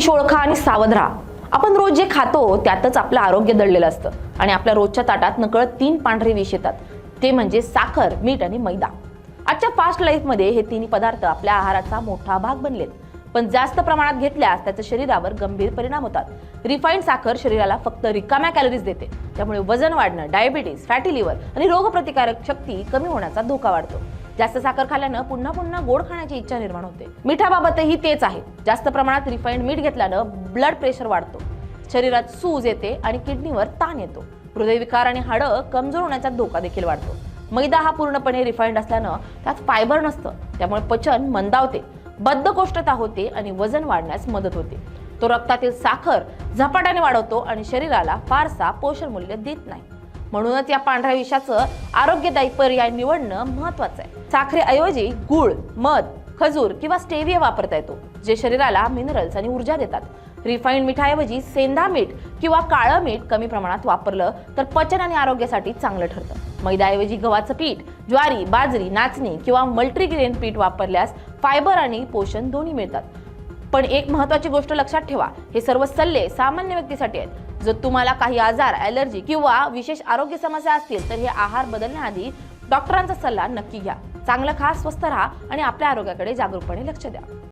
विष ओळखा आणि सावध राहा. आपण रोज जे खातो त्यातच आपलं आरोग्य दडलेलं असतं आणि आपल्या रोजच्या ताटात नकळत 3 पांढरे विष येतात. ते म्हणजे साखर, मीठ आणि मैदा. आजच्या फास्ट लाईफमध्ये हे तिन्ही पदार्थ आपल्या आहाराचा मोठा भाग बनलेत, पण जास्त प्रमाणात घेतल्यास त्याचे शरीरावर गंभीर परिणाम होतात. रिफाईंड साखर शरीराला फक्त रिकाम्या कॅलरीज देते, त्यामुळे वजन वाढणं, डायबिटीज, फॅटी लिव्हर आणि रोगप्रतिकारक शक्ती कमी होण्याचा धोका वाढतो. जास्त साखर खाल्यानं पुन्हा पुन्हा गोड खाण्याची इच्छा निर्माण होते. मिठाबाबतही तेच आहे. जास्त प्रमाणात रिफाईंड मीठ घेतल्यानं ब्लड प्रेशर वाढतो, शरीरात सूज येते आणि किडनीवर ताण येतो. हृदयविकार आणि हाडं कमजोर होण्याचा धोका देखील वाढतो. मैदा हा पूर्णपणे रिफाईंड असल्यानं त्यात फायबर नसतं, त्यामुळे पचन मंदावते, बद्धकोष्ठता होते आणि वजन वाढण्यास मदत होते. तो रक्तातील साखर झपाट्याने वाढवतो आणि शरीराला फारसा पोषण मूल्य देत नाही. म्हणूनच या पांढऱ्या विषाचं आरोग्यदायी पर्याय निवडणं महत्त्वाचं आहे. साखरेऐवजी गूळ, मध, खजूर किंवा स्टेविया वापरता येतो, जे शरीराला मिनरल्स आणि ऊर्जा देतात. रिफाईंड मिठाऐवजी सेंधा मीठ किंवा काळं मीठ कमी प्रमाणात वापरलं तर पचन आणि आरोग्यासाठी चांगलं ठरतं. मैद्याऐवजी गव्हाचं पीठ, ज्वारी, बाजरी, नाचणी किंवा मल्टीग्रेन पीठ वापरल्यास फायबर आणि पोषण दोन्ही मिळतात. पण एक महत्त्वाची गोष्ट लक्षात ठेवा, हे सर्व सल्ले सामान्य व्यक्तीसाठी आहेत. जर तुम्हाला काही आजार, ॲलर्जी किंवा विशेष आरोग्य समस्या असतील तर हे आहार बदलण्याआधी डॉक्टरांचा सल्ला नक्की घ्या. चांगलं खा, स्वस्थ राहा आणि आपल्या आरोग्याकडे जागरूकपणे लक्ष द्या.